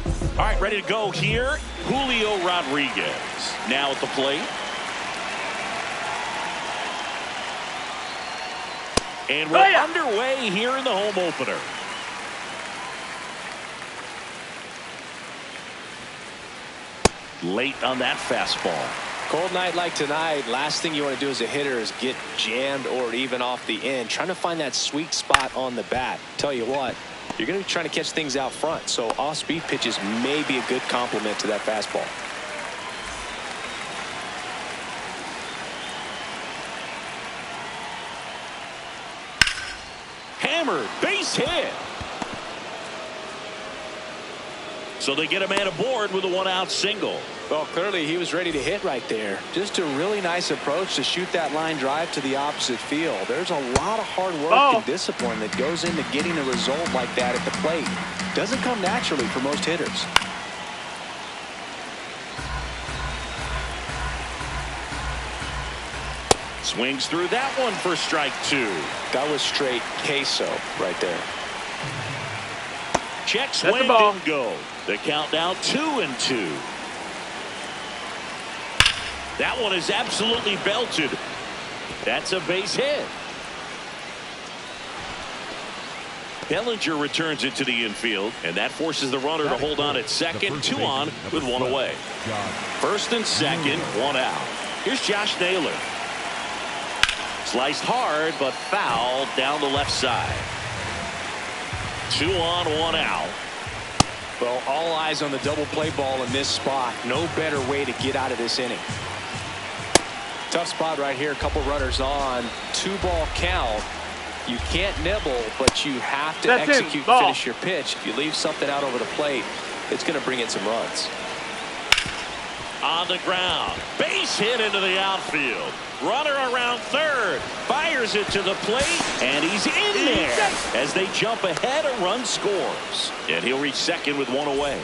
All right, ready to go here. Julio Rodriguez now at the plate. And we're underway here in the home opener. Late on that fastball. Cold night like tonight, last thing you want to do as a hitter is get jammed or even off the end. Trying to find that sweet spot on the bat. Tell you what, you're going to be trying to catch things out front, so off-speed pitches may be a good complement to that fastball. Hammered, base hit. So they get a man aboard with a one-out single. Well, clearly he was ready to hit right there. Just a really nice approach to shoot that line drive to the opposite field. There's a lot of hard work and discipline that goes into getting a result like that at the plate. Doesn't come naturally for most hitters. Swings through that one for strike two. That was straight queso right there. Check swing, didn't go. The count now 2-2. That one is absolutely belted. That's a base hit. Bellinger returns it to the infield, and that forces the runner to hold on at second. 2 on with 1 away. First and second, 1 out. Here's Josh Naylor. Sliced hard, but foul down the left side. 2 on, 1 out. Well, all eyes on the double play ball in this spot. No better way to get out of this inning. Tough spot right here. A couple runners on. 2-ball count. You can't nibble, but you have to execute and finish your pitch. If you leave something out over the plate, it's going to bring in some runs. On the ground. Base hit into the outfield. Runner around third. Fires it to the plate, and he's in there. As they jump ahead, a run scores. And he'll reach second with 1 away.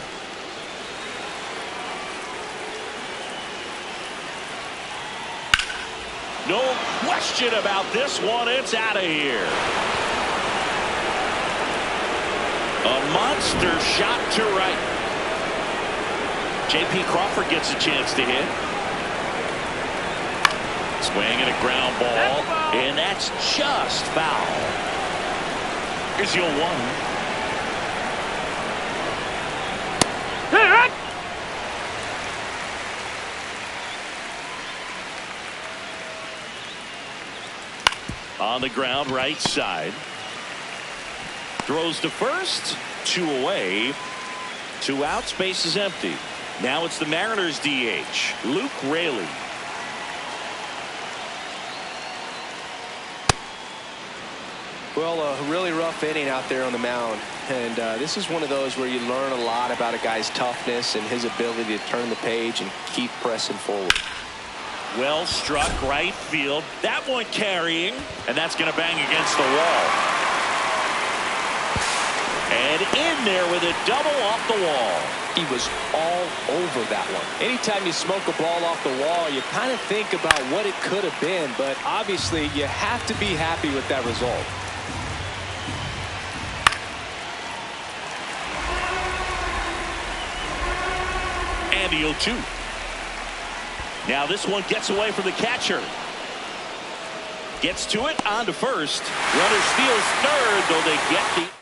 No question about this one. It's out of here. A monster shot to right. J.P. Crawford gets a chance to hit. Swing and a ground ball. And that's just foul. Here's the 0-1. On the ground, right side. Throws to first. 2 away. 2 outs. Base is empty. Now it's the Mariners DH, Luke Raley. Well, a really rough inning out there on the mound. And this is one of those where you learn a lot about a guy's toughness and his ability to turn the page and keep pressing forward. Well struck right field. That one carrying, and that's going to bang against the wall. And in there with a double off the wall. He was all over that one. Anytime you smoke a ball off the wall, you kind of think about what it could have been, but obviously you have to be happy with that result. And the 0-2. Now this one gets away from the catcher. Gets to it, on to first. Runner steals third, though they get the out.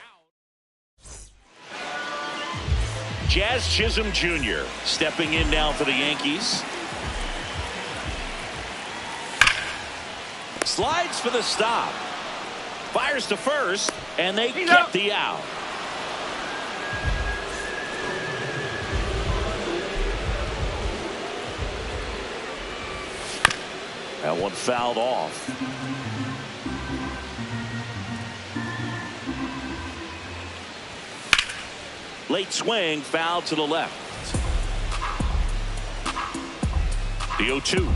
Jazz Chisholm Jr. stepping in now for the Yankees. Slides for the stop. Fires to first, and they get the out. That one fouled off. Late swing, foul to the left. The 0-2.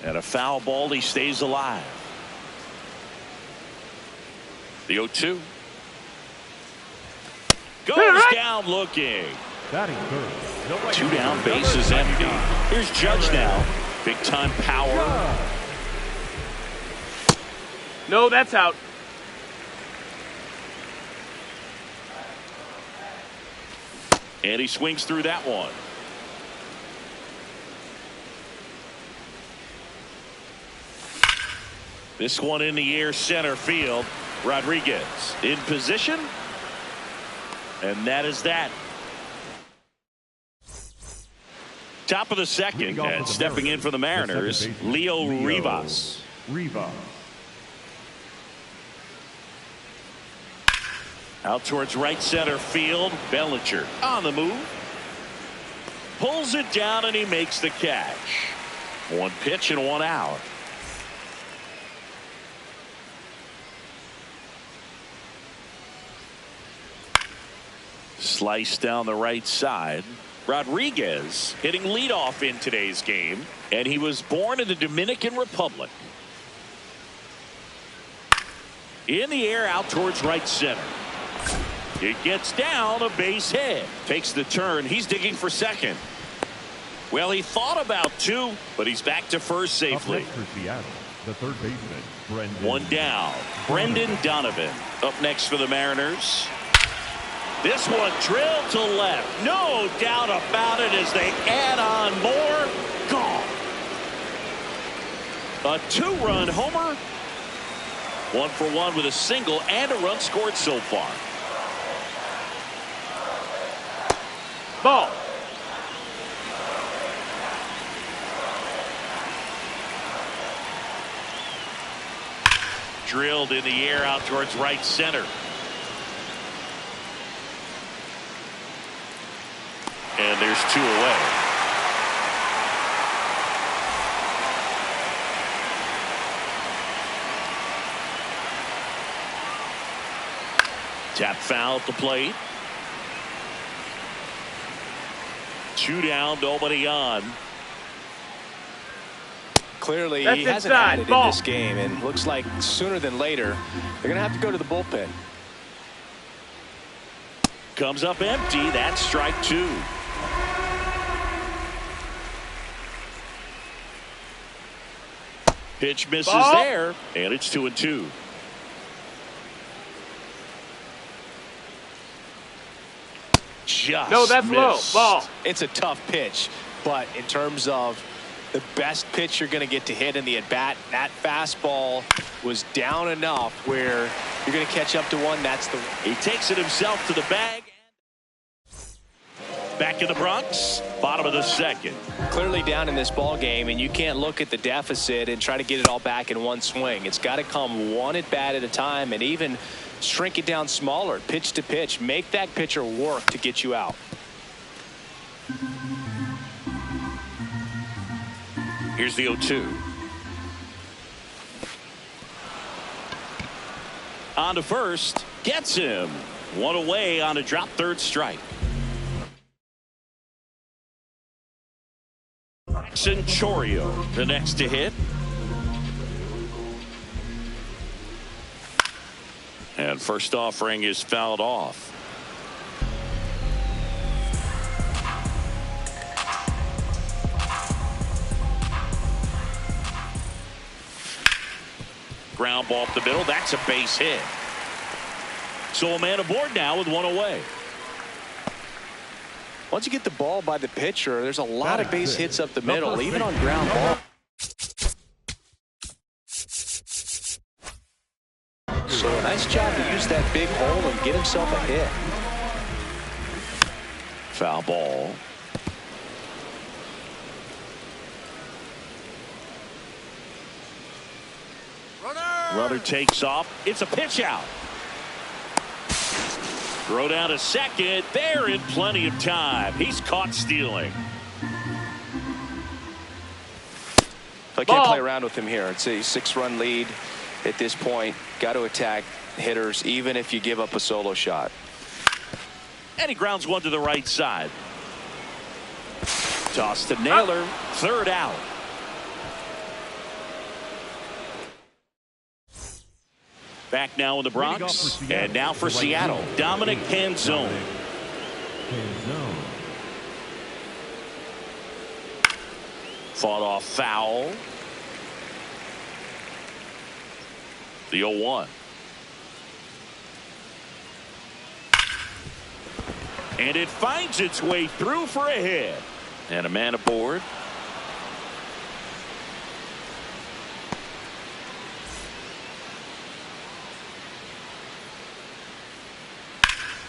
And a foul ball, he stays alive. The 0-2. Goes down looking. Batting third. 2 down, base is empty. Here's Judge now. Big time power. No, that's out. And he swings through that one. This one in the air, center field. Rodriguez in position. And that is that. Top of the second, and stepping in for the Mariners, Leo Rivas. Out towards right center field. Bellinger on the move. Pulls it down and he makes the catch. One pitch and one out. Slice down the right side. Rodriguez hitting leadoff in today's game, and he was born in the Dominican Republic. In the air, out towards right center. It gets down, a base hit. Takes the turn. He's digging for second. Well, he thought about two, but he's back to first safely. For Seattle, the third baseman, Brendan. One down. Brendan Donovan up next for the Mariners. This one drilled to left. No doubt about it as they add on more. Gone. A two-run homer. 1 for 1 with a single and a run scored so far. Ball. Drilled in the air out towards right center. And there's 2 away. Tap foul at the plate. 2 down, nobody on. Clearly, he hasn't had it in this game, and looks like sooner than later they're going to have to go to the bullpen. Comes up empty. That's strike 2. Pitch misses there, and it's 2-2. Just no, that's missed. low. Ball. It's a tough pitch, but in terms of the best pitch you're going to get to hit in the at-bat, that fastball was down enough where you're going to catch up to one. That's the. He takes it himself to the bag. Back in the Bronx, bottom of the second. Clearly down in this ball game, and you can't look at the deficit and try to get it all back in one swing. It's got to come one at bat at a time, and even shrink it down smaller, pitch to pitch. Make that pitcher work to get you out. Here's the 0-2. On to first, gets him. One away on a drop, third strike. Jackson Chourio, the next to hit. And first offering is fouled off. Ground ball up the middle. That's a base hit. So a man aboard now with one away. Once you get the ball by the pitcher, there's a lot of base hits up the middle, even on ground ball. So a nice job to use that big hole and get himself a hit. Foul ball. Runner takes off. It's a pitch out. Throw down to second. They're in plenty of time. He's caught stealing. I can't play around with him here. It's a 6-run lead at this point. Got to attack hitters even if you give up a solo shot. And he grounds one to the right side. Toss to Naylor. Third out. Back now in the Bronx, and now for Seattle, Dominic Canzone. Fought off foul. The 0-1. And it finds its way through for a hit. And a man aboard.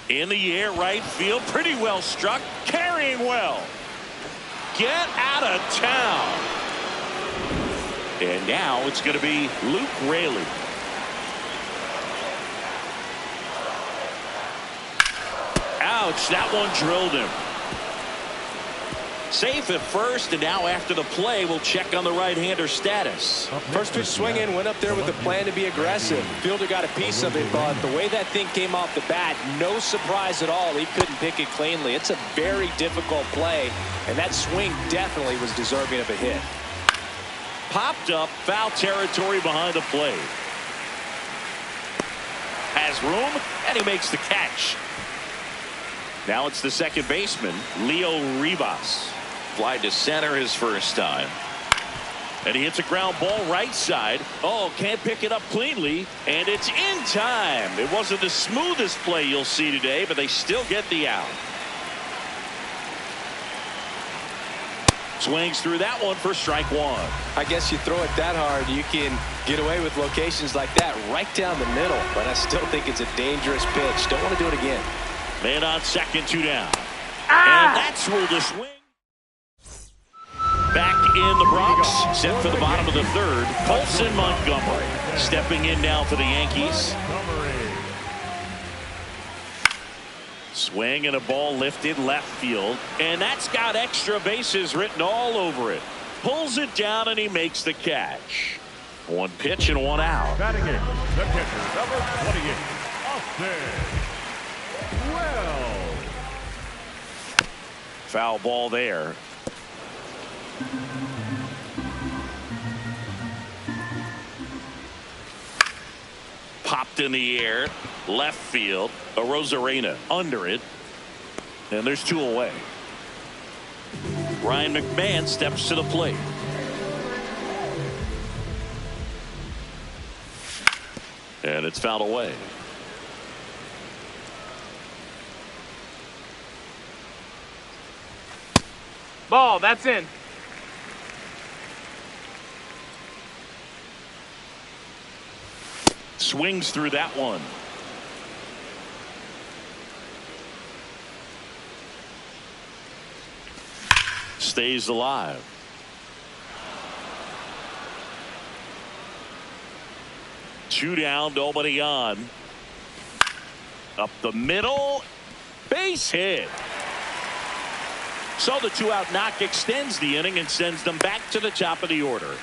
In the air, right field, pretty well struck, carrying well. Get out of town. And now it's going to be Luke Raley. Ouch, that one drilled him. Safe at first, and now after the play, we'll check on the right-hander status. First pitch swinging, went up there with a plan to be aggressive. Fielder got a piece of it, but the way that thing came off the bat, no surprise at all. He couldn't pick it cleanly. It's a very difficult play, and that swing definitely was deserving of a hit. Popped up, foul territory behind the plate. Has room, and he makes the catch. Now it's the second baseman, Leo Rivas. Fly to center his first time. And he hits a ground ball right side. Oh, can't pick it up cleanly. And it's in time. It wasn't the smoothest play you'll see today, but they still get the out. Swings through that one for strike one. I guess you throw it that hard, you can get away with locations like that right down the middle. But I still think it's a dangerous pitch. Don't want to do it again. Man on second, 2 down. And that's ruled a swing. Back in the Bronx, set for the bottom of the third, Colson Montgomery stepping in now for the Yankees. Swing and a ball lifted left field, and that's got extra bases written all over it. Pulls it down and he makes the catch. One pitch and one out. Batting in, the catcher, number 28, Austin Wells. Foul ball there. Popped in the air, left field. Arozarena under it, and there's 2 away. Ryan McMahon steps to the plate. And it's fouled away. Ball, that's in. Swings through that one. Stays alive. Two down, nobody on. Up the middle, base hit. So the 2-out knock extends the inning and sends them back to the top of the order.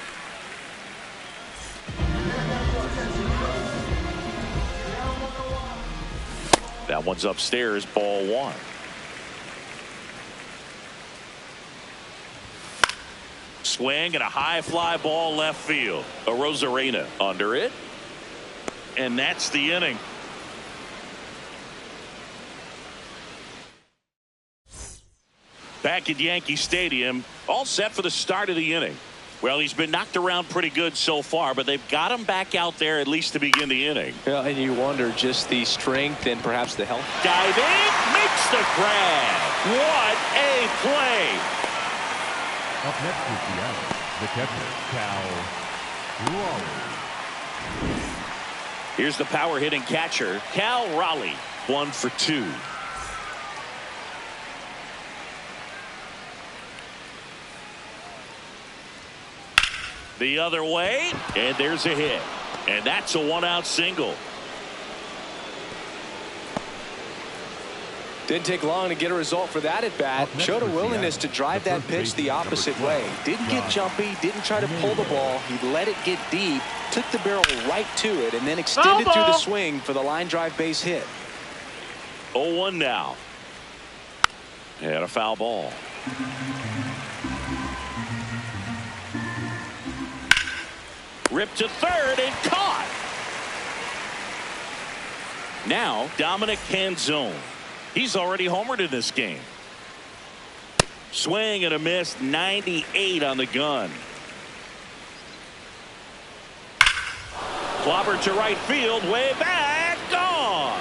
That one's upstairs, ball 1. Swing and a high fly ball left field. Arozarena under it. And that's the inning. Back at Yankee Stadium, all set for the start of the inning. Well, he's been knocked around pretty good so far, but they've got him back out there at least to begin the inning. Yeah, and you wonder just the strength and perhaps the health. Diving, makes the grab. What a play. Up next is the catcher, Cal Raleigh. Here's the power hitting catcher, Cal Raleigh. 1 for 2. The other way, and there's a hit. And that's a 1-out single. Didn't take long to get a result for that at bat. Showed a willingness to drive that pitch the opposite way. Didn't get jumpy, didn't try to pull the ball. He let it get deep, took the barrel right to it, and then extended through the swing for the line drive base hit. 0-1 now. And a foul ball. Ripped to third and caught. Now Dominic Canzone. He's already homered in this game. Swing and a miss, 98 on the gun. Clobber to right field, way back, gone.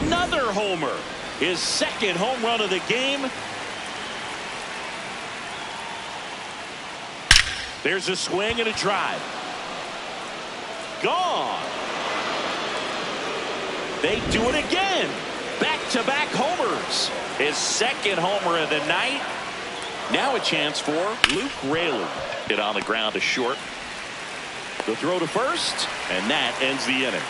Another homer. His second home run of the game. There's a swing and a drive. Gone. They do it again. Back-to-back homers. His second homer of the night. Now a chance for Luke Raley. Hit on the ground to short. The throw to first, and that ends the inning.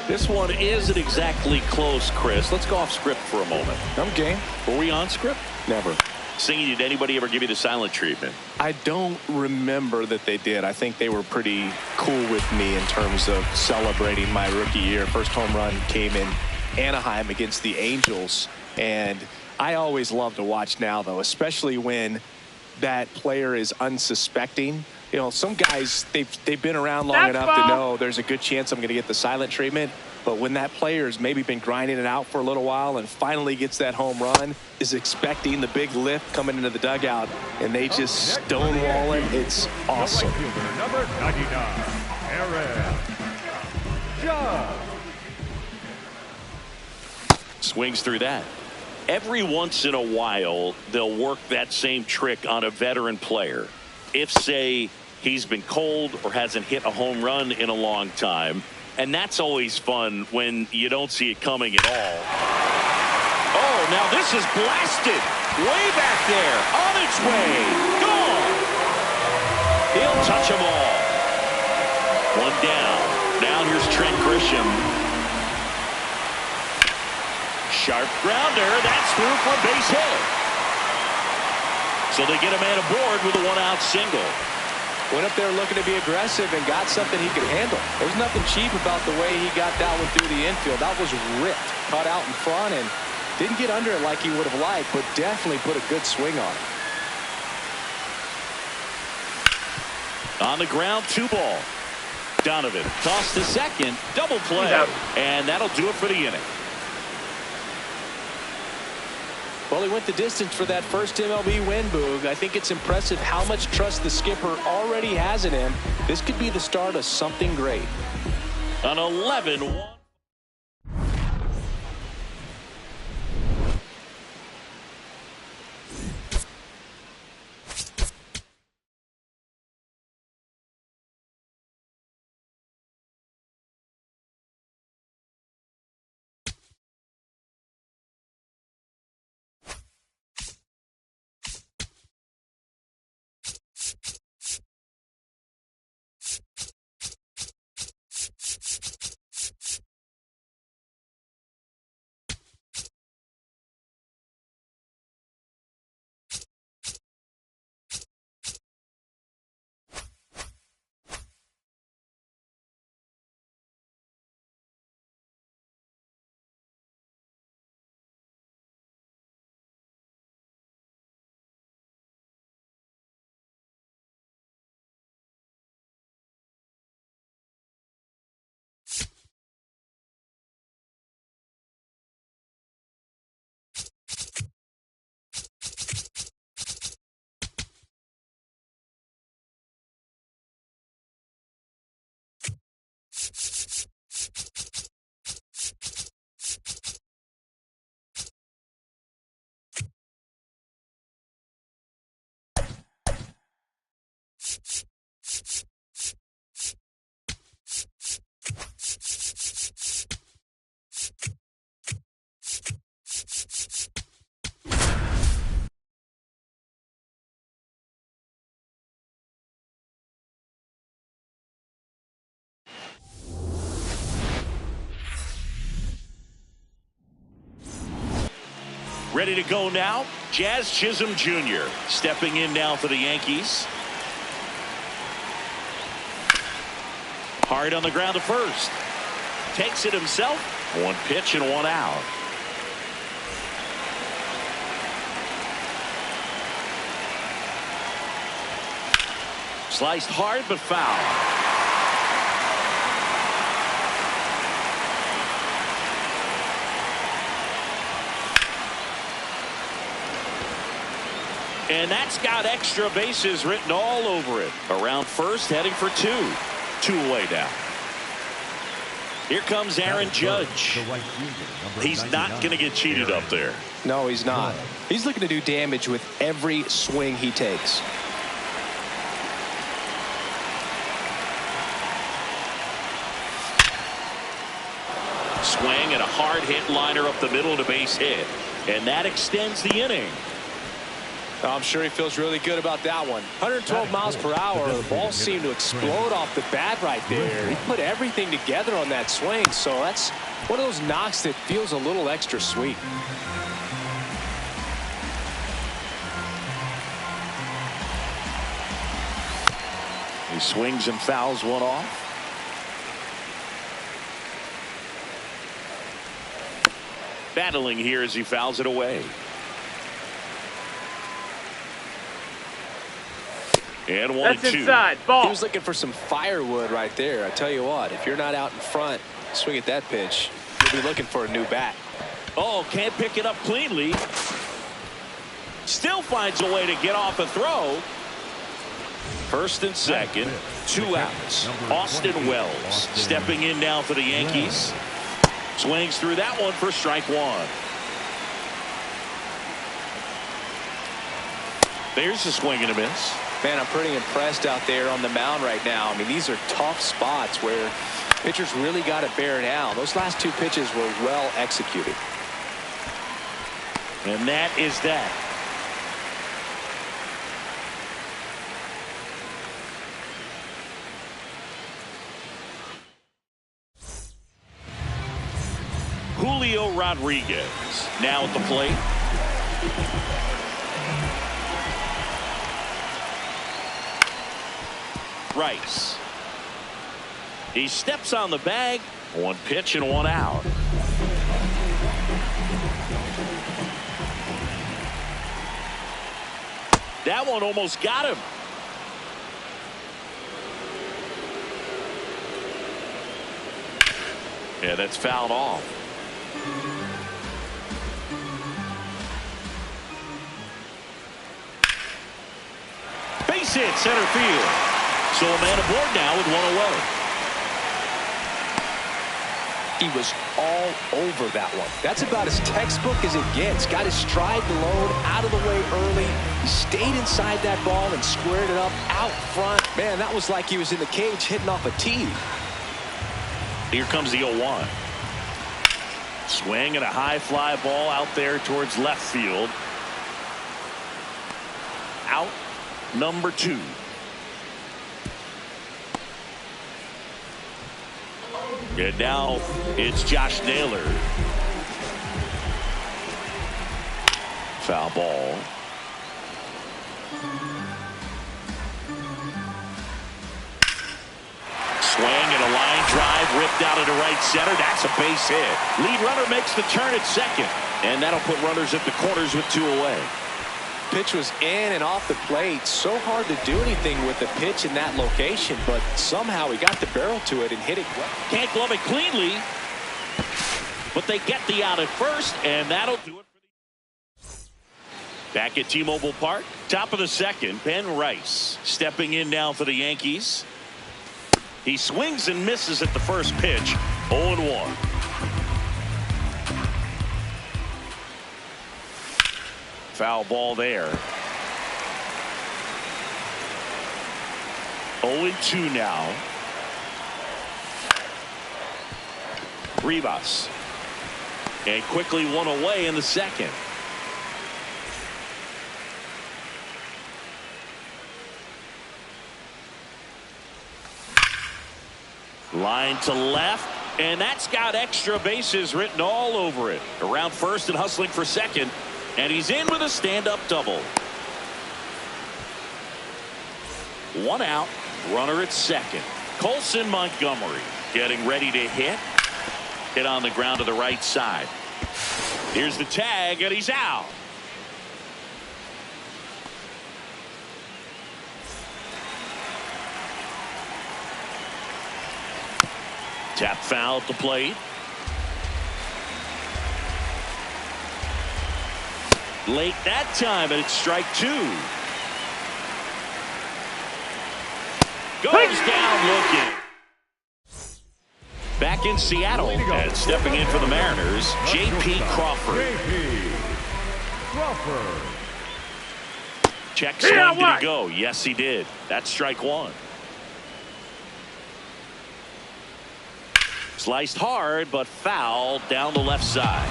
This one isn't exactly close, Chris. Let's go off script for a moment. I'm game. Were we on script? Never. Singing, did anybody ever give you the silent treatment? I don't remember that they did. I think they were pretty cool with me in terms of celebrating my rookie year. First home run came in Anaheim against the Angels, and I always love to watch now, though, especially when that player is unsuspecting. You know, some guys, they've been around long enough to know there's a good chance I'm going to get the silent treatment. But when that player's maybe been grinding it out for a little while and finally gets that home run, is expecting the big lift coming into the dugout, and they just stonewall it, it's awesome. The right fielder, number 99, Aaron Judge. Swings through that. Every once in a while, they'll work that same trick on a veteran player. If, say, he's been cold or hasn't hit a home run in a long time. And that's always fun when you don't see it coming at all. Oh, now this is blasted. Way back there. On its way. Gone. He'll touch them all. One down. Now here's Trent Grisham. Sharp grounder. That's through for a base hit. So they get a man aboard with a one-out single. Went up there looking to be aggressive and got something he could handle. There's nothing cheap about the way he got that one through the infield. That was ripped, cut out in front, and didn't get under it like he would have liked, but definitely put a good swing on it. On the ground, 2 ball. Donovan tossed to second, double play, and that'll do it for the inning. Well, he went the distance for that first MLB win, Boog. I think it's impressive how much trust the skipper already has in him. This could be the start of something great. An 11-1. Ready to go now, Jazz Chisholm Jr. stepping in now for the Yankees. Hard on the ground to first. Takes it himself. 1 pitch and 1 out. Sliced hard but foul. And that's got extra bases written all over it. Around first, heading for 2. 2 away now. Here comes Aaron Judge. He's not going to get cheated up there. No, he's not. He's looking to do damage with every swing he takes. Swing and a hard hit liner up the middle to base hit. And that extends the inning. I'm sure he feels really good about that one. 112 miles per hour. The ball seemed to explode off the bat right there. He put everything together on that swing. So that's one of those knocks that feels a little extra sweet. He swings and fouls one off. Battling here as he fouls it away. And 1-2. That's inside. Ball. He was looking for some firewood right there. I tell you what, if you're not out in front, swing at that pitch, you'll be looking for a new bat. Oh, can't pick it up cleanly. Still finds a way to get off a throw. First and second, 2 outs. Austin Wells stepping in now for the Yankees. Swings through that one for strike 1. There's a swing and a miss. Man, I'm pretty impressed out there on the mound right now. I mean, these are tough spots where pitchers really got to bear down. Those last 2 pitches were well executed. And that is that. Julio Rodriguez now at the plate. Rice. He steps on the bag. 1 pitch and 1 out. That one almost got him. Yeah, that's fouled off. Base hit center field. So a man aboard now with 1 away. He was all over that one. That's about as textbook as it gets. Got his stride low, out of the way early. He stayed inside that ball and squared it up out front. Man, that was like he was in the cage hitting off a tee. Here comes the 0-1. Swing and a high fly ball out there towards left field. Out number 2. And now it's Josh Naylor. Foul ball. Swing and a line drive ripped out into right center. That's a base hit. Lead runner makes the turn at second. And that'll put runners at the corners with 2 away. Pitch was in and off the plate. So hard to do anything with the pitch in that location, but somehow he got the barrel to it and hit it well. Can't glove it cleanly, but they get the out at first, and that'll do it for the. Back at T-Mobile Park, top of the second, Ben Rice stepping in now for the Yankees. He swings and misses at the first pitch. 0-1. Foul ball there. 0-2 now. Rivas. And quickly 1 away in the second. Line to left. And that's got extra bases written all over it. Around first and hustling for second. And he's in with a stand-up double. 1 out. Runner at second. Colson Montgomery getting ready to hit. Hit on the ground to the right side. Here's the tag, and he's out. Tap foul at the plate. Late that time, and it's strike 2. Goes down looking. Back in Seattle and stepping in for the Mariners, J.P. Crawford. J.P. Crawford. Check swing, did he go? Yes, he did. That's strike one. Sliced hard, but foul down the left side.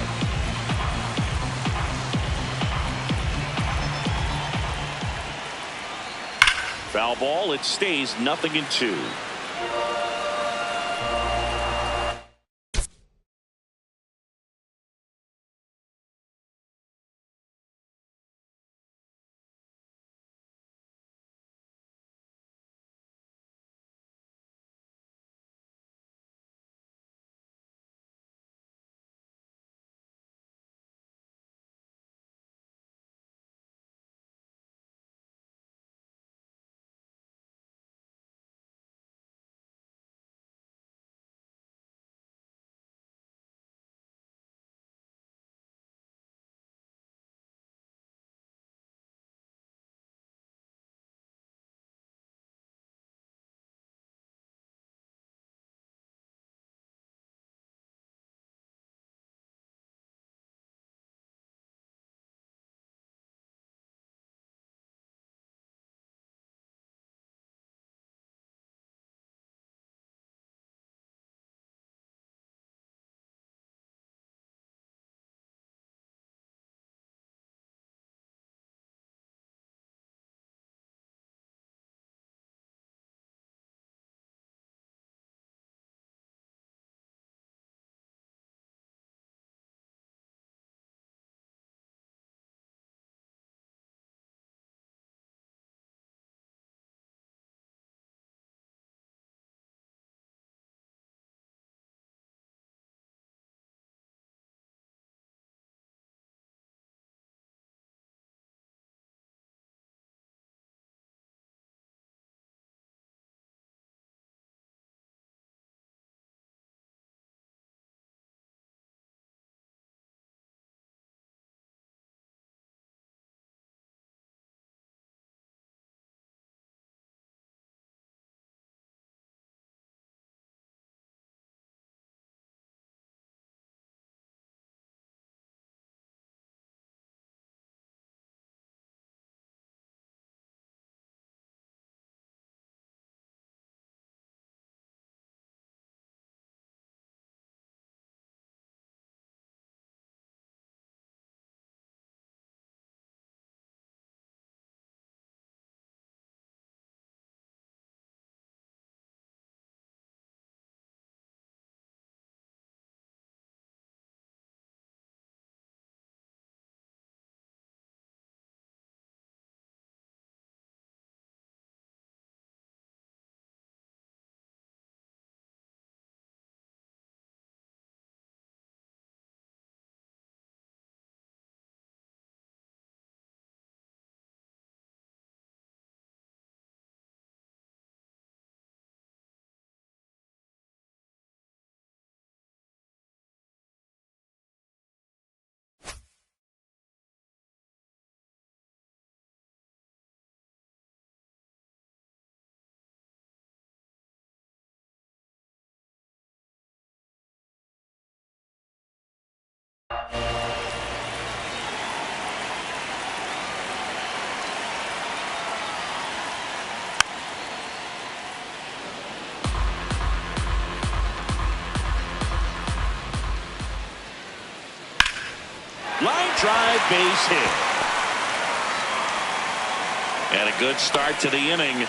Foul ball. It stays 0-2. Line drive, base hit. And a good start to the inning.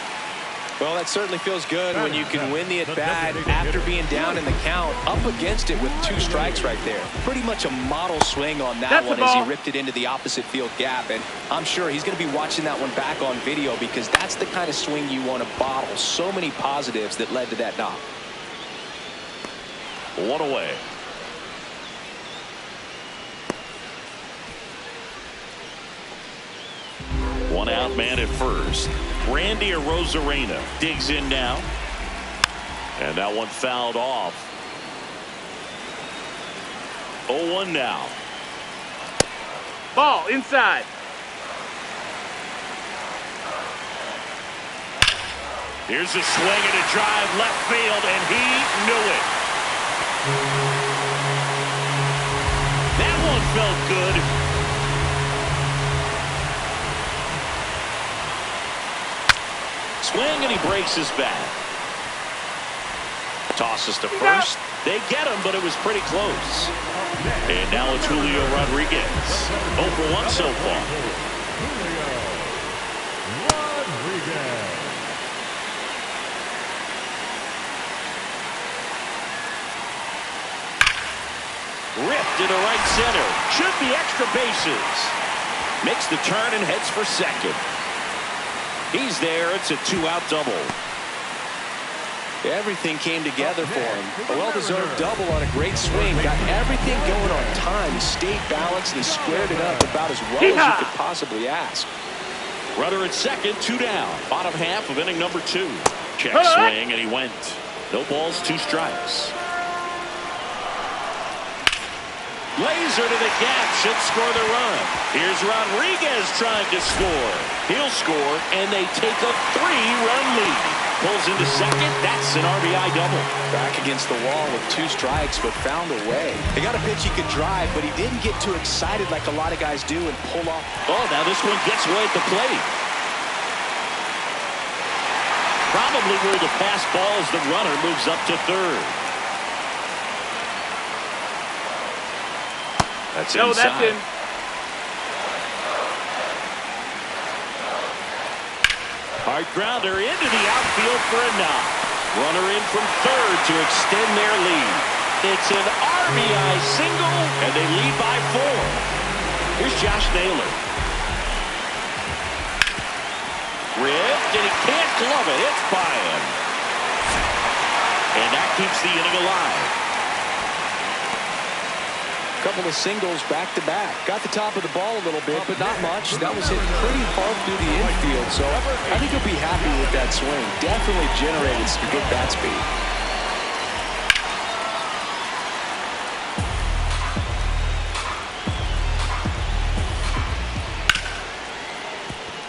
Well, that certainly feels good when you can win the at-bat after being down in the count, up against it with 2 strikes right there. Pretty much a model swing on that one as he ripped it into the opposite field gap. And I'm sure he's going to be watching that one back on video because that's the kind of swing you want to bottle. So many positives that led to that knock. 1 away. One out, man at first. Randy Arozarena digs in now. And that one fouled off. 0-1 now. Ball inside. Here's a swing and a drive left field, and he knew it. That one felt good. Swing, and he breaks his bat. Tosses to first. They get him, but it was pretty close. And now it's Julio Rodriguez. 0 for 1 so far. Julio Rodriguez. Ripped into right center. Should be extra bases. Makes the turn and heads for second. He's there. It's a 2-out double. Everything came together for him. A well-deserved double on a great swing. Got everything going on time. He stayed balanced and he squared it up about as well as you could possibly ask. Runner at second, 2 down. Bottom half of inning number 2. Check swing, and he went. No balls, 2 strikes. Laser to the gap, should score the run. Here's Rodriguez trying to score. He'll score, and they take a 3-run lead. Pulls into second. That's an RBI double. Back against the wall with 2 strikes, but found a way. They got a pitch he could drive, but he didn't get too excited like a lot of guys do and pull off. Oh, now this one gets away at the plate. Probably where the pass ball as the runner moves up to third. That's inside. That's in. Hard grounder into the outfield for a knock. Runner in from third to extend their lead. It's an RBI single, and they lead by 4. Here's Josh Naylor. Ripped, and he can't glove it. It's by him. And that keeps the inning alive. Couple of singles back-to-back. Got the top of the ball a little bit, but not much. That was hit pretty hard through the infield, so I think he'll be happy with that swing. Definitely generated some good bat speed.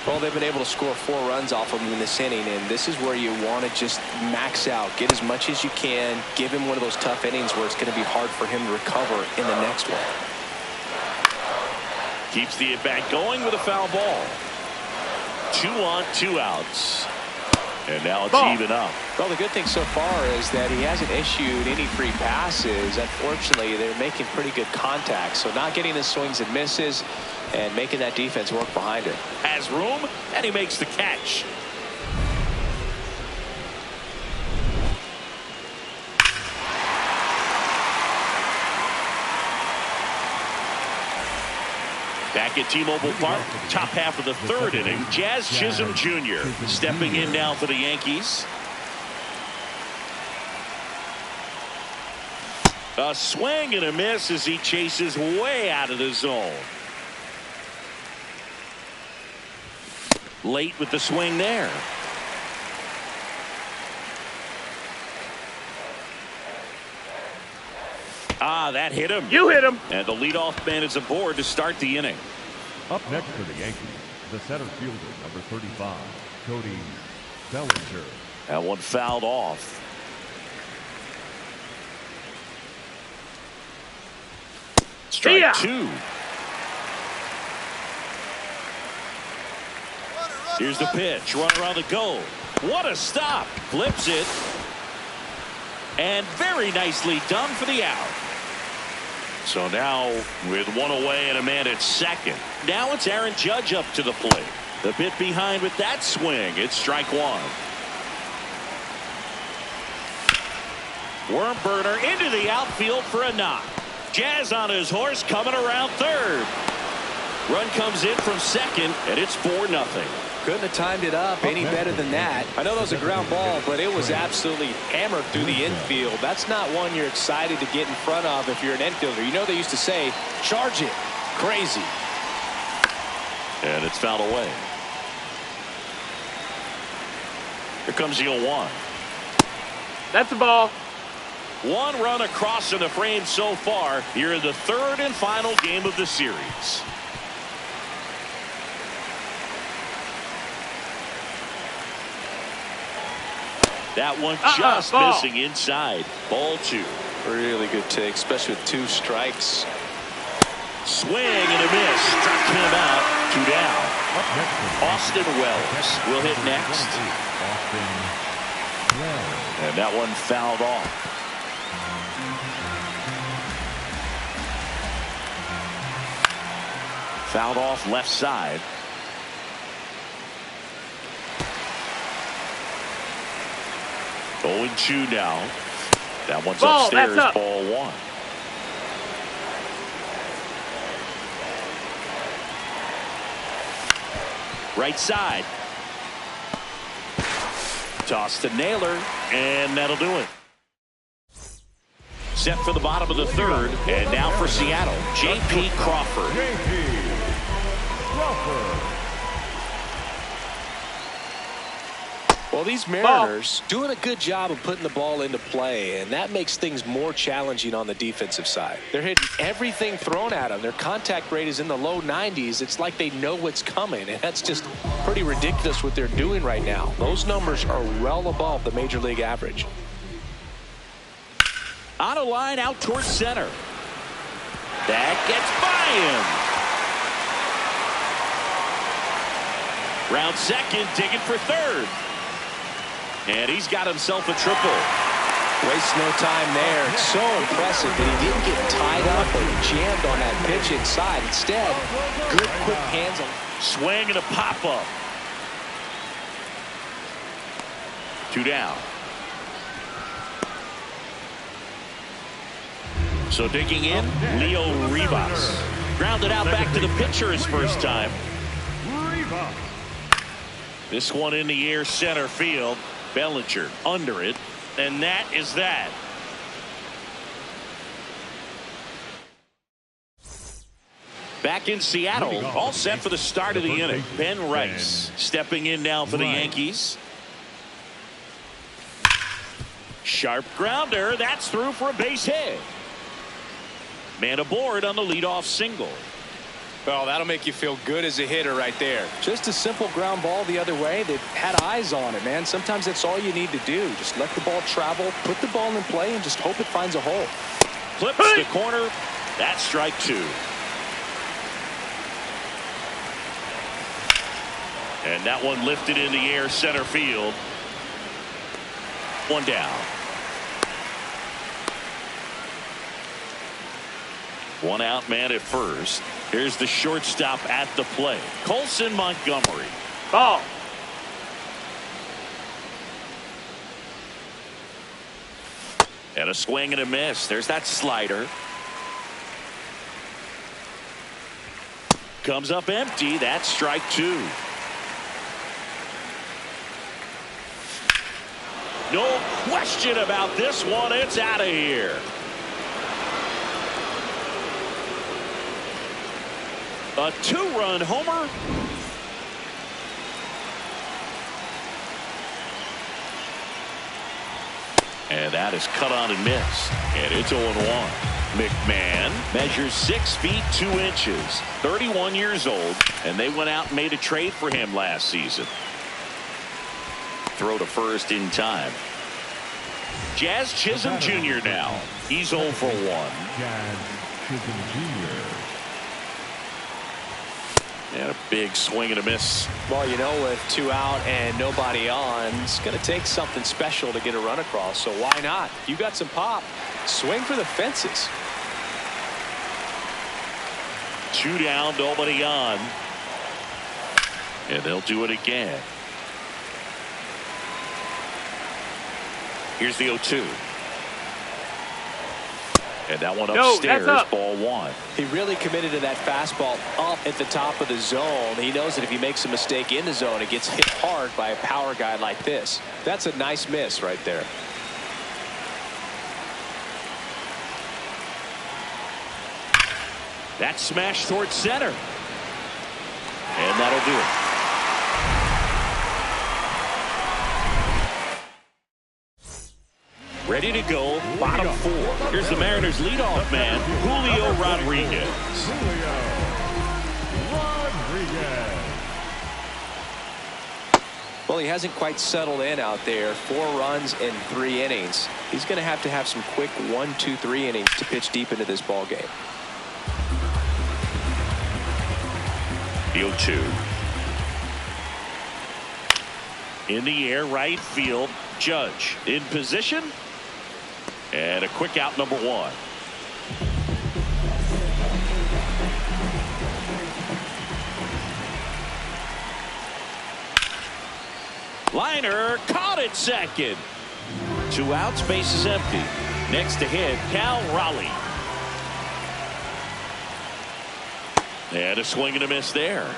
Well, they've been able to score 4 runs off of him in this inning, and this is where you want to just max out. Get as much as you can. Give him one of those tough innings where it's going to be hard for him to recover in the next one. Keeps the at-bat going with a foul ball. 2 on, 2 outs. And now it's even up. Well, the good thing so far is that he hasn't issued any free passes. Unfortunately, they're making pretty good contact. So not getting the swings and misses and making that defense work behind it. Has room, and he makes the catch. Back at T-Mobile Park, top half of the 3rd inning, Jazz Chisholm Jr. stepping in now for the Yankees. A swing and a miss as he chases way out of the zone. Late with the swing there. Ah, that hit him. You hit him. And the leadoff man is aboard to start the inning. Up next for the Yankees, the center fielder, number 35, Cody Bellinger. That one fouled off. Strike 2. Here's the pitch. Run around the go. What a stop. Flips it. And very nicely done for the out. So now with 1 away and a man at second. Now it's Aaron Judge up to the plate. The bit behind with that swing. It's strike 1. Worm burner into the outfield for a knock. Jazz on his horse coming around third. Run comes in from second, and it's 4-0. Couldn't have timed it up any better than that. I know that was a ground ball, but it was absolutely hammered through the infield. That's not one you're excited to get in front of if you're an infielder. You know they used to say, charge it. Crazy. And it's fouled away. Here comes the 0-1. That's a ball. 1 run across in the frame so far here in the 3rd and final game of the series. That one just missing inside. Ball 2. Really good take, especially with 2 strikes. Swing and a miss. Struck him out. 2 down. Austin Wells will hit next. And that one fouled off. Fouled off left side. Going 2 now. That one's Ball, upstairs. that's up. Ball 1. Right side. Toss to Naylor, and that'll do it. Set for the bottom of the 3rd, and now for Seattle, J.P. Crawford. J.P. Crawford. Well, these Mariners doing a good job of putting the ball into play, and that makes things more challenging on the defensive side. They're hitting everything thrown at them. Their contact rate is in the low 90s. It's like they know what's coming, and that's just pretty ridiculous what they're doing right now. Those numbers are well above the major league average. On a line out towards center. That gets by him. Round second, digging for 3rd. And he's got himself a triple. Wastes no time there. It's so impressive that he didn't get tied up or jammed on that pitch inside. Instead, good quick hands on. Swing and a pop-up. 2 down. So digging in, Leo Rivas. Grounded out back to the pitcher his first time. This one in the air center field. Bellinger under it, and that is that. Back in Seattle, all set for the start of the inning. Ben Rice stepping in now for the Yankees. Sharp grounder, that's through for a base hit. Man aboard on the leadoff single. Well, that'll make you feel good as a hitter right there. Just a simple ground ball the other way. They had eyes on it, man. Sometimes that's all you need to do. Just let the ball travel, put the ball in play, and just hope it finds a hole. Clips the corner. That's strike 2. And that one lifted in the air center field. 1 down. 1 out, man at first. Here's the shortstop at the plate. Colson Montgomery. Ball. And a swing and a miss. There's that slider. Comes up empty. That's strike 2. No question about this one. It's out of here. A 2-run homer. And that is cut on and missed. And it's 0-1. McMahon measures 6 feet 2 inches. 31 years old. And they went out and made a trade for him last season. Throw to first in time. Jazz Chisholm Jr. now. He's 0 for 1. Jazz Chisholm Jr. And a big swing and a miss. Well, you know, with 2 out and nobody on, it's going to take something special to get a run across. So why not? You got some pop. Swing for the fences. 2 down, nobody on. And they'll do it again. Here's the 0-2. And that one upstairs, ball 1. He really committed to that fastball up at the top of the zone. He knows that if he makes a mistake in the zone, it gets hit hard by a power guy like this. That's a nice miss right there. That smash towards center. And that'll do it. Ready to go, bottom 4. Here's the Mariners' leadoff man, Julio Rodriguez. Well, he hasn't quite settled in out there. 4 runs in 3 innings. He's going to have some quick 1, 2, 3 innings to pitch deep into this ball game. The 0-2. In the air, right field. Judge in position. And a quick out, number 1. Liner caught at second. 2 outs, base is empty. Next to hit, Cal Raleigh. And a swing and a miss there.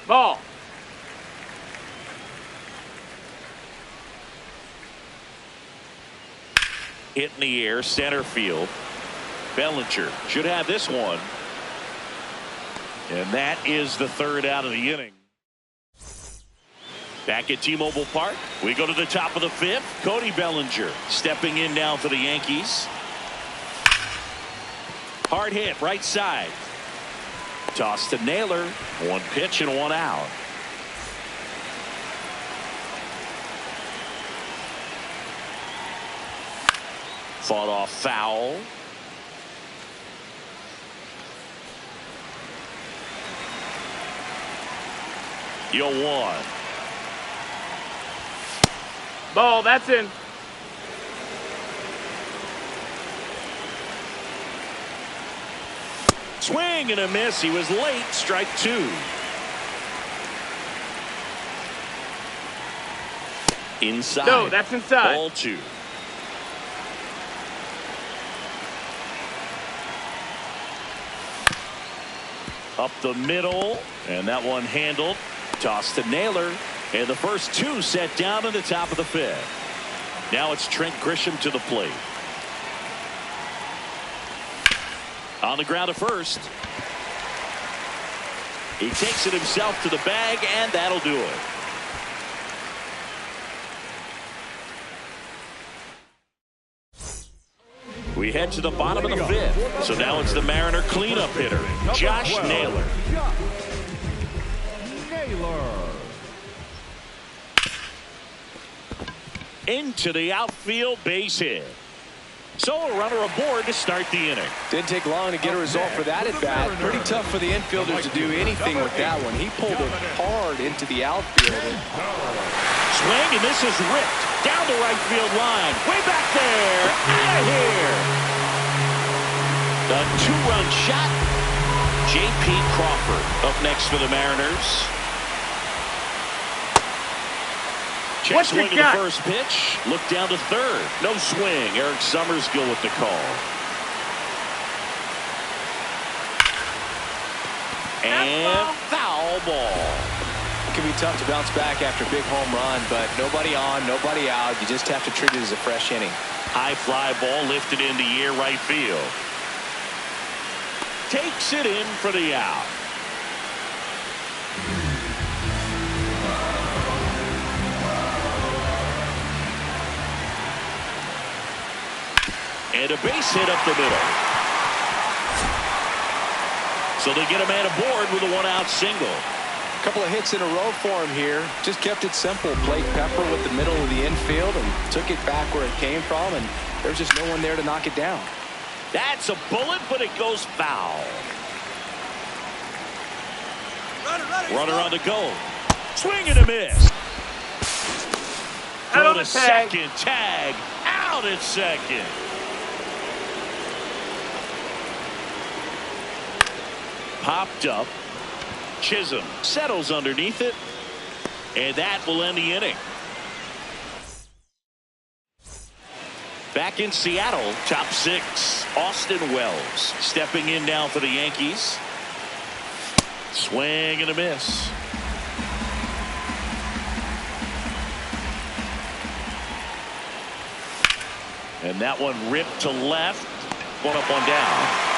Ball. Hit in the air, center field. Bellinger should have this one. And that is the 3rd out of the inning. Back at T-Mobile Park, we go to the top of the 5th. Cody Bellinger stepping in now for the Yankees. Hard hit, right side. Toss to Naylor. 1 pitch and 1 out. Fought off foul. Yo 1. Ball. That's in. Swing and a miss. He was late. Strike 2. Inside. No, that's inside. Ball 2. Up the middle, and that one handled. Toss to Naylor, and the first 2 set down in the top of the 5th. Now it's Trent Grisham to the plate. On the ground to first. He takes it himself to the bag, and that'll do it. We head to the bottom of the 5th. So now it's the Mariner cleanup hitter, Josh Naylor. Into the outfield, base hit. So a runner aboard to start the inning. Didn't take long to get a result for that at bat. Pretty tough for the infielders to do anything with that one. He pulled it hard into the outfield. Swing, and this is ripped down the right field line. Way back there. Out of here. The 2-run shot. J.P. Crawford up next for the Mariners. Check swing of the first pitch. Look down to 3rd. No swing. Eric Summerskill with the call. And foul ball. It can be tough to bounce back after a big home run, but nobody on, nobody out. You just have to treat it as a fresh inning. High fly ball lifted in the air, right field. Takes it in for the out. And a base hit up the middle. So they get a man aboard with a 1-out single. A couple of hits in a row for him here. Just kept it simple. Played Pepper with the middle of the infield and took it back where it came from, and there's just no one there to knock it down. That's a bullet, but it goes foul. Runner on the go. Swing and a miss. Throw to second. Tag. Out at second. Popped up. Chisholm settles underneath it. And that will end the inning. Back in Seattle, top 6, Austin Wells stepping in now for the Yankees. Swing and a miss. And that one ripped to left. One up, one down.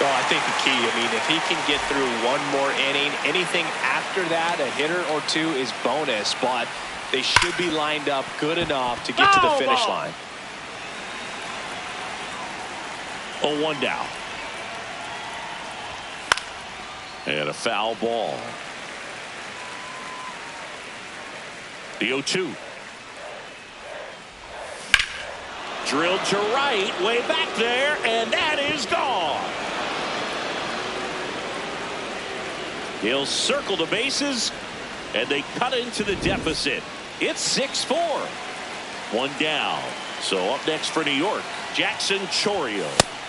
Well, I think the key, I mean, if he can get through one more inning, anything after that, a hitter or 2 is bonus, but they should be lined up good enough to get to the finish line. 0-1 down. And a foul ball. The 0-2. Drilled to right, way back there, and that is gone. He'll circle the bases, and they cut into the deficit. It's 6-4. One down. So up next for New York, Jackson Chourio.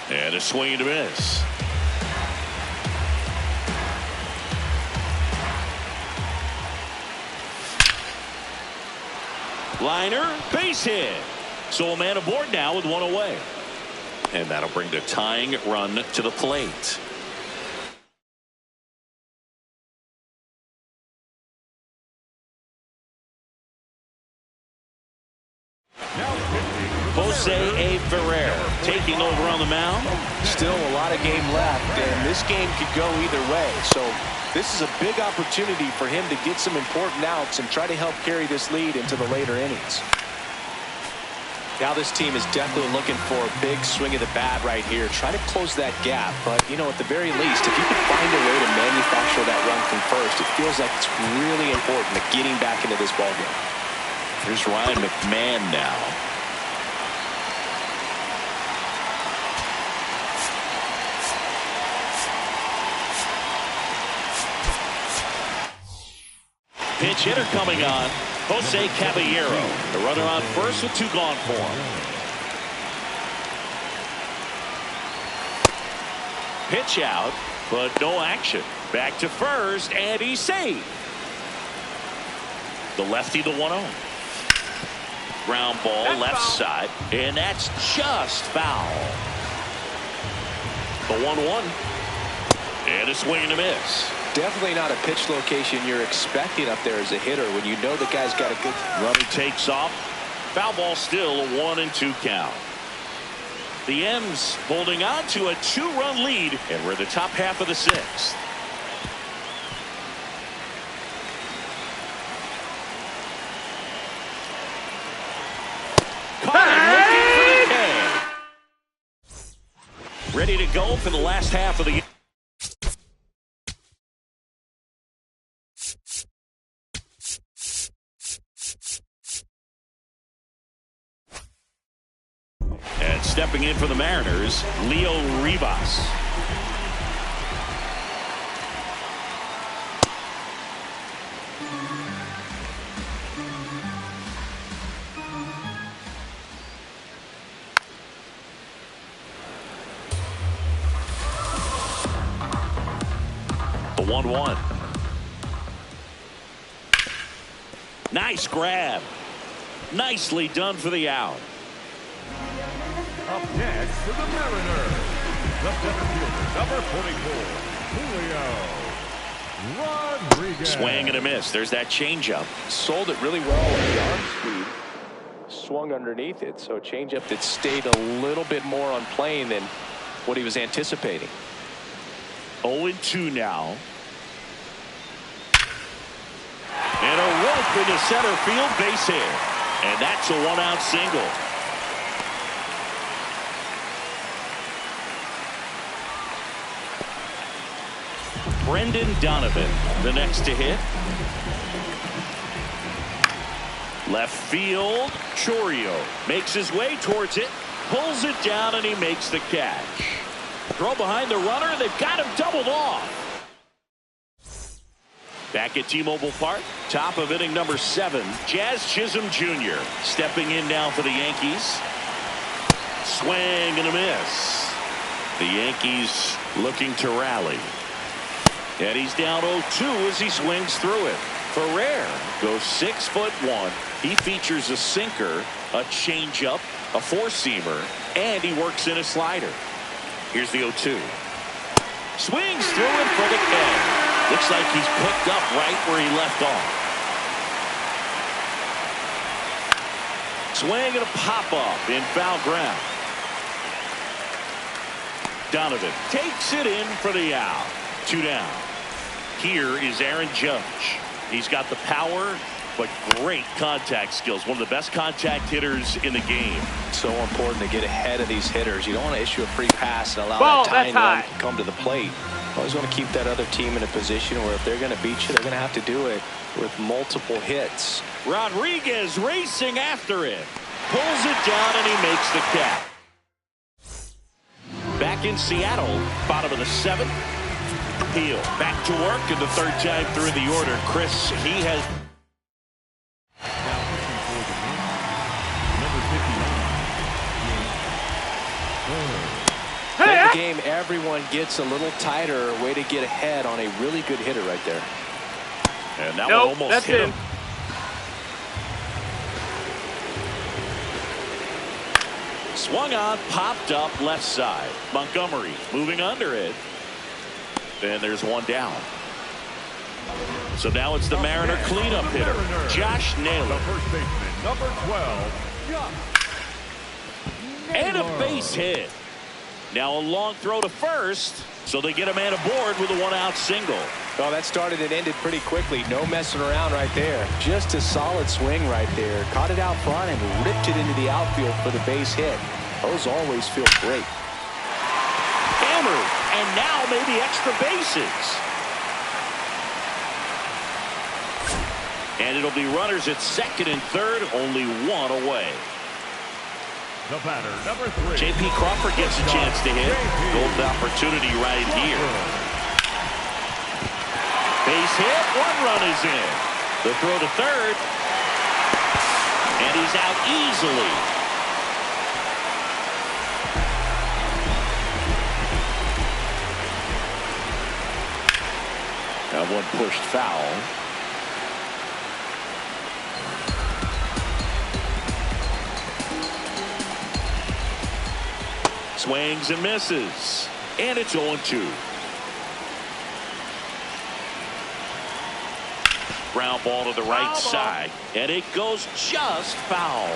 And a swing and a miss. Liner, base hit. So a man aboard now with one away. And that'll bring the tying run to the plate. Jose Ferrer taking over on the mound. Still a lot of game left, and this game could go either way. So this is a big opportunity for him to get some important outs and try to help carry this lead into the later innings. Now this team is definitely looking for a big swing of the bat right here. Try to close that gap, but you know, at the very least, if you can find a way to manufacture that run from first, it feels like it's really important to getting back into this ballgame. Here's Ryan McMahon now. Pinch hitter coming on, Jose Caballero. The runner on first with two gone for him. Pitch out, but no action. Back to first, and he's safe. The lefty, the 1-0. Ground ball, that's left foul. Side, and that's just foul. The 1-1. And a swing and a miss. Definitely not a pitch location you're expecting up there as a hitter when you know the guy's got a good runner takes off. Foul ball, still a 1-2 count. The M's holding on to a 2-run lead, and we're in the top half of the 6th. Caught him looking for the K. Ready to go for the last half of the game. And stepping in for the Mariners, Leo Rivas. The 1-1. Nice grab. Nicely done for the out. Up next for the Mariners, the center fielder, number 44, Julio Rodriguez. Swing and a miss. There's that changeup. Sold it really well with the arm speed. Swung underneath it, so a changeup that stayed a little bit more on plane than what he was anticipating. 0-2 now. And a rope into center field, base hit. And that's a 1-out single. Brendan Donovan, the next to hit. Left field, Chourio makes his way towards it, pulls it down, and he makes the catch. Throw behind the runner, they've got him doubled off. Back at T-Mobile Park, top of inning number 7, Jazz Chisholm Jr. stepping in now for the Yankees. Swing and a miss. The Yankees looking to rally. And he's down 0-2 as he swings through it. Ferrer goes 6'1". He features a sinker, a changeup, a four-seamer, and he works in a slider. Here's the 0-2. Swings through it for the K. Looks like he's picked up right where he left off. Swing and a pop-up in foul ground. Donovan takes it in for the out. 2 down. Here is Aaron Judge. He's got the power, but great contact skills. One of the best contact hitters in the game. So important to get ahead of these hitters. You don't want to issue a free pass and allow that tying run to come to the plate. Always want to keep that other team in a position where if they're going to beat you, they're going to have to do it with multiple hits. Rodriguez racing after it. Pulls it down and he makes the catch. Back in Seattle, bottom of the 7th. Peel back to work in the 3rd time through the order. Chris, he has. Now pitching for the win, number 59. Late in the game, everyone gets a little tighter. Way to get ahead on a really good hitter right there. And that one almost that's hit in. him. Swung on, popped up left side. Montgomery moving under it. And there's one down. So now it's the Mariner cleanup hitter, Josh Naylor. The first baseman, number 12, Josh And a Naylor. base hit. Now a long throw to first, so they get a man aboard with a 1-out single. Oh, that started and ended pretty quickly. No messing around right there. Just a solid swing right there. Caught it out front and ripped it into the outfield for the base hit. Those always feel great. Hammered, and now maybe extra bases. And it'll be runners at 2nd and 3rd, only one away. The batter, number 3. J.P. Crawford gets a chance to hit. Golden opportunity right here. Base hit, 1 run is in. The throw to 3rd. And he's out easily. That one pushed foul. Swings and misses. And it's 0-2. Ground ball to the right side. And it goes just foul.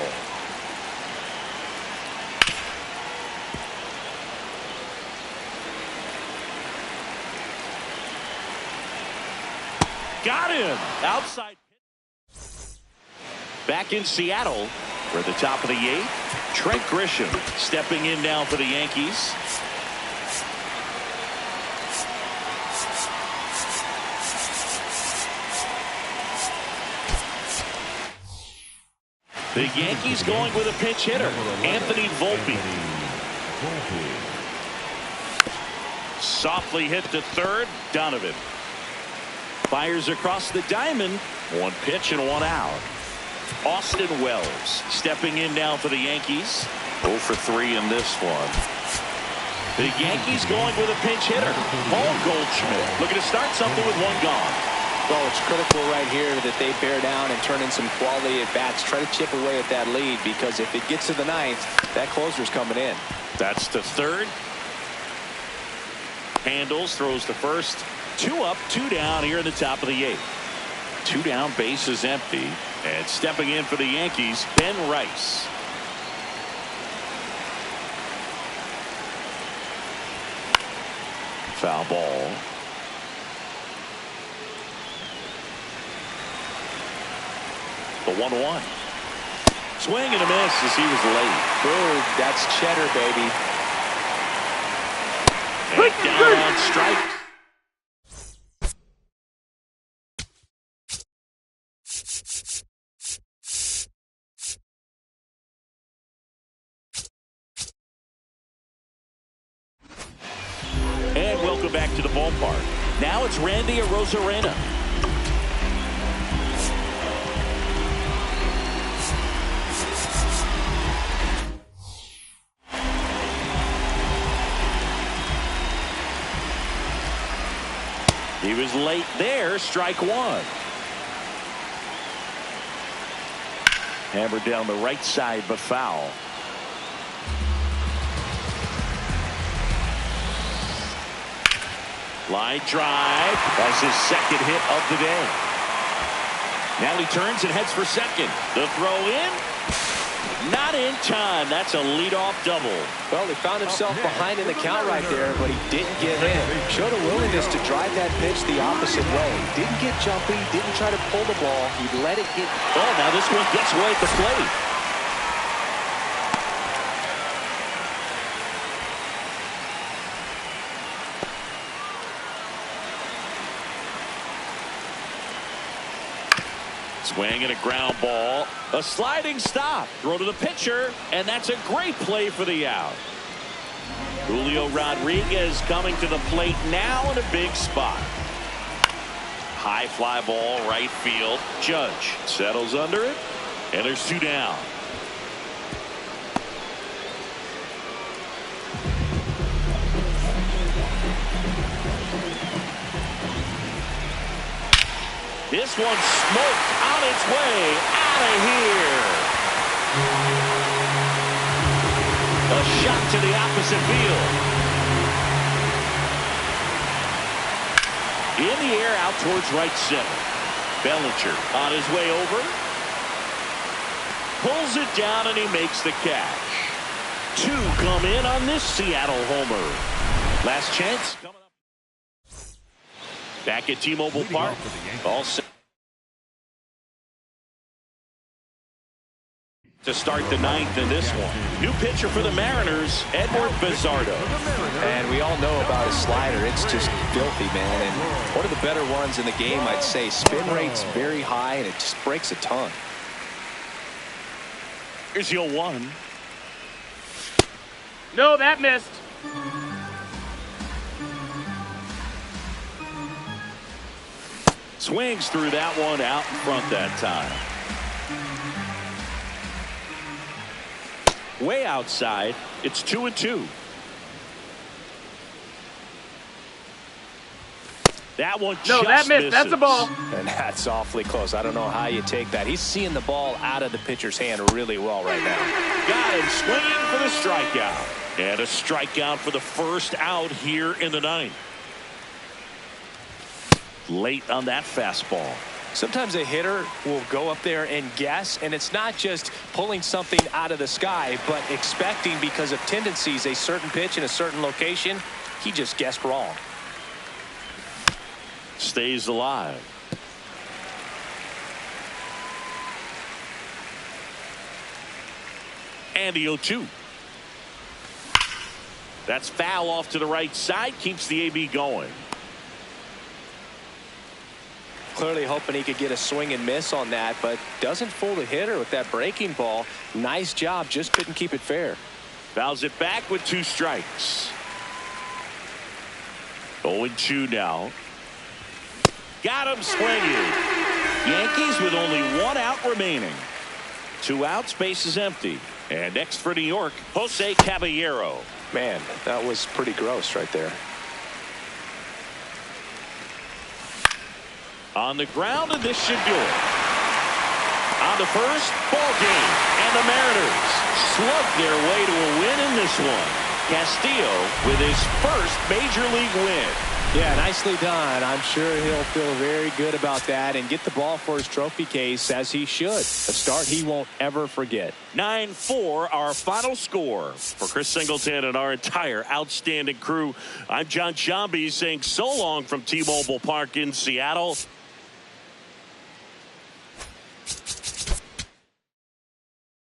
Got him. Outside. Back in Seattle for the top of the 8th. Trent Grisham stepping in now for the Yankees. The Yankees going with a pinch hitter, Anthony Volpe. Softly hit to 3rd, Donovan. Fires across the diamond. 1 pitch and 1 out. Austin Wells stepping in now for the Yankees. 0 for 3 in this one. The Yankees going with a pinch hitter, Paul Goldschmidt, looking to start something with 1 gone. Well, it's critical right here that they bear down and turn in some quality at bats. Try to chip away at that lead, because if it gets to the 9th, that closer's coming in. That's to 3rd. Handles, throws to 1st. 2 up, 2 down here in the top of the 8th. 2 down, base is empty. And stepping in for the Yankees, Ben Rice. Foul ball. The 1-1. Swing and a miss as he was late. Boom, that's cheddar, baby. And down on strike. And welcome back to the ballpark. Now it's Randy Arozarena. He was late there, strike 1. Hammered down the right side, but foul. Line drive. That's his 2nd hit of the day. Now he turns and heads for 2nd. The throw in. Not in time. That's a leadoff double. Well, he found himself behind in the count right there, but he didn't give in. Showed a willingness to drive that pitch the opposite way. Didn't get jumpy, didn't try to pull the ball. He let it get. Oh, now this one gets away at the plate. Swing and a ground ball. A sliding stop. Throw to the pitcher, and that's a great play for the out. Julio Rodriguez coming to the plate now in a big spot. High fly ball, right field. Judge settles under it, and there's 2 down. This one's smoked on its way out of here. A shot to the opposite field. In the air out towards right center. Bellinger on his way over. Pulls it down and he makes the catch. 2 come in on this Seattle homer. Last chance coming up. Back at T-Mobile Park. All set to start the 9th in this one. New pitcher for the Mariners, Edward Bizardo. And we all know about his slider. It's just filthy, man. And one of the better ones in the game, I'd say. Spin rate's very high, and it just breaks a ton. Here's your 1. No, that missed. Swings through that one out in front that time. Way outside. It's 2-2. That one No, just that missed. misses. That's a ball. And that's awfully close. I don't know how you take that. He's seeing the ball out of the pitcher's hand really well right now. Got him swinging for the strikeout. And a strikeout for the first out here in the 9th. Late on that fastball. Sometimes a hitter will go up there and guess, and it's not just pulling something out of the sky, but expecting because of tendencies a certain pitch in a certain location. He just guessed wrong. Stays alive. And the 0-2. That's foul off to the right side. Keeps the AB going. Clearly hoping he could get a swing and miss on that, but doesn't fool the hitter with that breaking ball. Nice job, just couldn't keep it fair. Fouls it back with 2 strikes. 0-2 now. Got him swinging. Yankees with only 1 out remaining. 2 outs, base is empty. And next for New York, Jose Caballero. Man, that was pretty gross right there. On the ground, and this should do it. On the first, ball game. And the Mariners slugged their way to a win in this one. Castillo with his first major league win. Yeah, nicely done. I'm sure he'll feel very good about that and get the ball for his trophy case as he should. A start he won't ever forget. 9-4, our final score. For Chris Singleton and our entire outstanding crew, I'm John Sciambi saying so long from T-Mobile Park in Seattle.